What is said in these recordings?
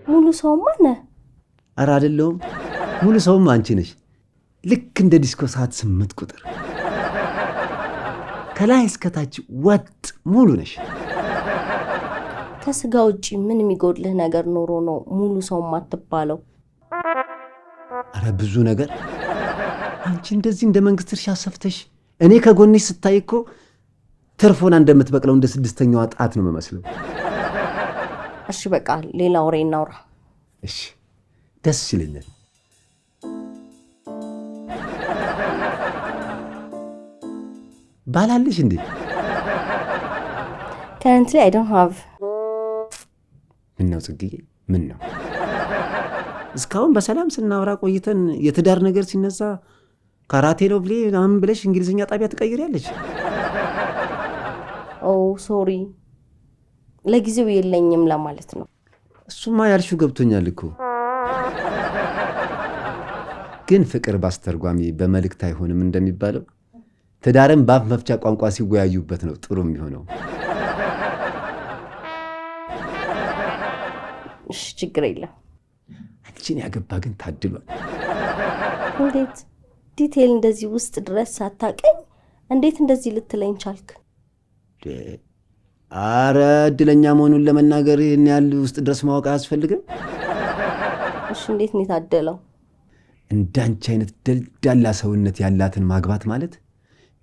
ሙሉ ሰውማ ነህ። ኧረ አይደለሁም። ሙሉ ሰውም አንቺ ነሽ። ልክ እንደ ዲስኮ ሰዓት 8 ቁጥር ከላይ እስከታች ወጥ ሙሉ ነሽ። ከስጋ ውጪ ምን የሚጎድልህ ነገር ኖሮ ነው ሙሉ ሰው ማትባለው? ኧረ ብዙ ነገር። አንቺ እንደዚህ እንደ መንግስት እርሻ ሰፍተሽ እኔ ከጎንሽ ስታይ እኮ ትርፎና እንደምትበቅለው እንደ 6ኛዋ ጣት ነው የምመስለው። እሺ በቃ ሌላ ወሬ እናውራ። እሺ ደስ ይለኛል። ባላለሽ እንዴ? Currently I don't have. ምን ነው ጽጌ? ምን ነው እስካሁን በሰላም ስናወራ ቆይተን የትዳር ነገር ሲነሳ ካራቴ ነው ብለሽ እንግሊዝኛ ጣቢያ ትቀይሪያለሽ? ሶሪ ለጊዜው የለኝም ለማለት ነው። እሱማ ያልሽው ገብቶኛል እኮ። ግን ፍቅር ባስተርጓሚ በመልእክት አይሆንም እንደሚባለው ትዳርን በአፍ መፍቻ ቋንቋ ሲወያዩበት ነው ጥሩ የሚሆነው። እሺ ችግር የለም። አንቺን ያገባ ግን ታድሏል። እንዴት ዲቴል እንደዚህ ውስጥ ድረስ ሳታቀኝ እንዴት እንደዚህ ልትለኝ ቻልክ? አረ እድለኛ መሆኑን ለመናገር ይሄን ያህል ውስጥ ድረስ ማወቅ አያስፈልግም። እሺ እንዴት ነው የታደለው? እንዳንቺ አይነት ደልዳላ ሰውነት ያላትን ማግባት ማለት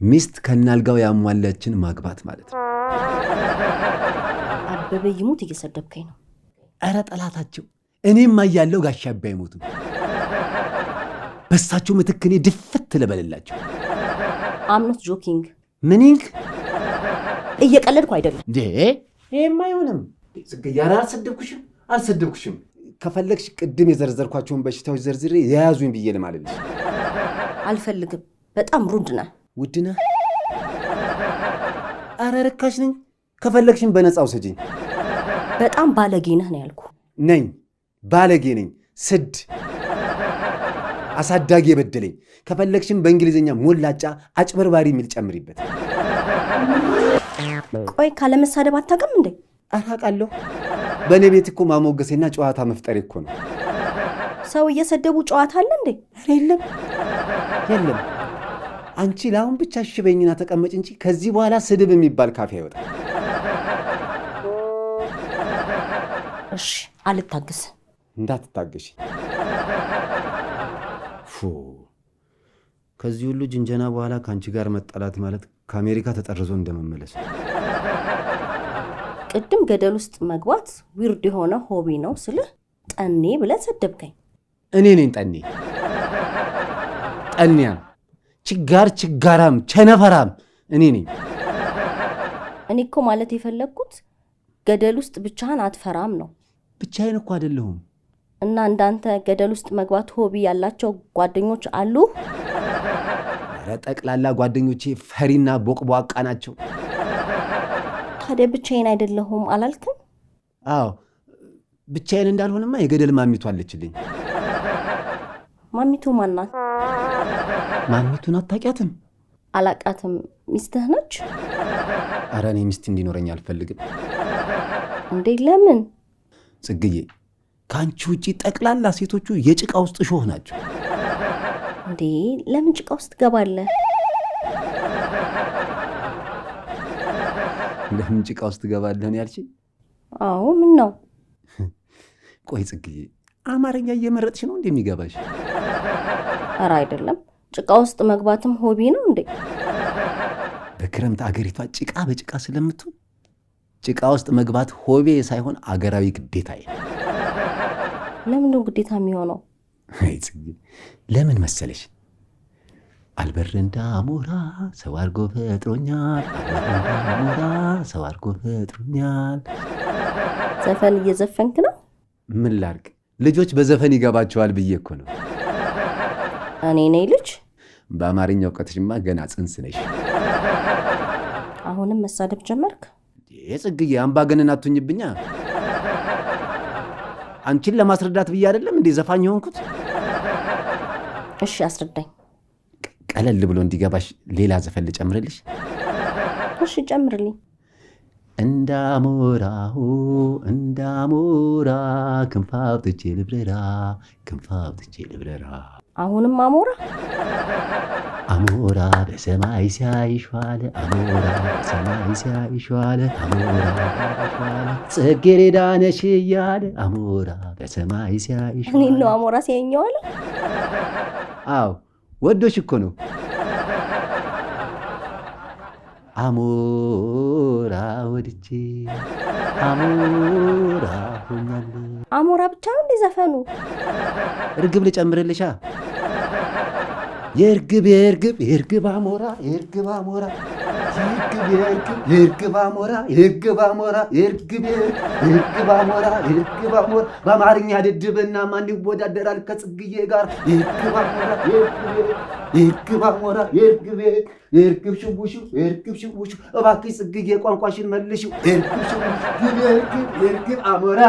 ሚስት ከናልጋው ያሟላችን ማግባት ማለት ነው። አበበ ይሙት እየሰደብከኝ ነው። አረ ጠላታቸው እኔም አያለው ጋሻ አባይ ሞቱ። በሳቸው ምትክ እኔ ድፍት ልበልላቸው። I'm not joking። ምኒንግ እየቀለድኩ አይደለም። ይሄማ አይሆንም። ጽጌያራ አልሰደብኩሽም። ከፈለግሽ ቅድም የዘርዘርኳቸውን በሽታዎች ዘርዝሬ የያዙኝ ብዬ ልማልልሽ። አልፈልግም። በጣም ሩድ ነህ። ውድ ነህ? አረ ርካሽ ነኝ። ከፈለግሽም በነፃ ውሰጂኝ። በጣም ባለጌ ነህ ነው ያልኩ። ነኝ፣ ባለጌ ነኝ። ስድ አሳዳጊ የበደለኝ። ከፈለግሽም በእንግሊዝኛ ሞላጫ አጭበርባሪ የሚል ጨምሪበት። ቆይ ካለመሳደብ አታውቅም እንዴ? አውቃለሁ። በእኔ ቤት እኮ ማሞገሴና ጨዋታ መፍጠር እኮ ነው። ሰው እየሰደቡ ጨዋታ አለ እንዴ? የለም። አንቺ ለአሁን ብቻ ሽበኝና ተቀመጭ እንጂ ከዚህ በኋላ ስድብ የሚባል ካፌ አይወጣም። እሺ አልታገስ። እንዳትታገሽ። ከዚህ ሁሉ ጅንጀና በኋላ ከአንቺ ጋር መጣላት ማለት ከአሜሪካ ተጠርዞ እንደመመለስ። ቅድም ገደል ውስጥ መግባት ዊርድ የሆነ ሆቢ ነው ስልህ ጠኔ ብለህ ሰደብከኝ። እኔ ነኝ ጠኔ? ጠኔያ ችጋራም ቸነፈራም እኔ ነኝ። እኔ እኮ ማለት የፈለግኩት ገደል ውስጥ ብቻህን አትፈራም ነው። ብቻዬን እኮ አይደለሁም። እና እንዳንተ ገደል ውስጥ መግባት ሆቢ ያላቸው ጓደኞች አሉ? ኧረ ጠቅላላ ጓደኞቼ ፈሪና ቦቅቧቃ ናቸው። ታዲያ ብቻዬን አይደለሁም አላልክም? አዎ ብቻዬን እንዳልሆንማ የገደል ማሚቱ አለችልኝ። ማሚቱ ማናት? ማሚቱን አታውቂያትም? አላቃትም። ሚስትህ ነች? ኧረ እኔ ሚስት እንዲኖረኝ አልፈልግም። እንዴ ለምን? ጽግዬ ከአንቺ ውጪ ጠቅላላ ሴቶቹ የጭቃ ውስጥ ሾህ ናቸው። እንዴ ለምን ጭቃ ውስጥ ገባለህ? ለምን ጭቃ ውስጥ ገባለህ ነው ያልሽኝ? አዎ ምን ነው? ቆይ ጽግዬ አማርኛ እየመረጥሽ ነው እንደሚገባሽ? ኧረ አይደለም። ጭቃ ውስጥ መግባትም ሆቢ ነው እንዴ? በክረምት አገሪቷ ጭቃ በጭቃ ስለምትሆን ጭቃ ውስጥ መግባት ሆቤ ሳይሆን አገራዊ ግዴታዬ። ለምን ነው ግዴታ የሚሆነው? አይ ጽጌ ለምን መሰለሽ? አልበር እንዳሞራ ሰው አድርጎ ፈጥሮኛል። ዘፈን እየዘፈንክ ነው? ምን ላድርግ? ልጆች በዘፈን ይገባቸዋል ብዬ እኮ ነው። እኔ ነኝ ልጅ? በአማርኛ እውቀትሽማ ገና ጽንስ ነሽ። አሁንም መሳደብ ጀመርክ? ጽግዬ አምባገነን አትሁኝብኛ። አንቺን ለማስረዳት ብዬ አይደለም እንዴ ዘፋኝ ሆንኩት? እሺ አስረዳኝ። ቀለል ብሎ እንዲገባሽ ሌላ ዘፈን ልጨምርልሽ? እሺ ጨምርልኝ። እንዳሞራሁ እንዳሞራ ክንፍ አውጥቼ ልብረራ ክንፍ አውጥቼ ልብረራ አሁንም አሞራ አሞራ በሰማይ ሲያይሽ ዋለ አሞራ በሰማይ ሲያይሽ ዋለ አሞራ ሲያይሽ ጽጌረዳ ነሽ እያለ አሞራ በሰማይ ሲያይሽ ዋለ እኔን ነው አሞራ ሲያየኝ ዋለ አዎ ወዶሽ እኮ ነው አሞራ ወድጄ አሞራ ሆኛለሁ አሞራ ብቻ ነው እንደ ዘፈኑ እርግብ ልጨምርልሻ የእርግብ አሞራ የእርግብ አሞራ የእርግብ አሞራ የእርግብ አሞራ የእርግብ አሞራ የእርግብ አሞራ በአማርኛ ድድብና ማን ይወዳደራል ከጽግዬ ጋር የእርግብ አሞራ የእርግብ አሞራ የእርግብ ሽቡሹ የእርግብ ሽቡሹ እባክሽ ጽግዬ ቋንቋሽን መልሽው የእርግብ ሽቡሹ የእርግብ አሞራ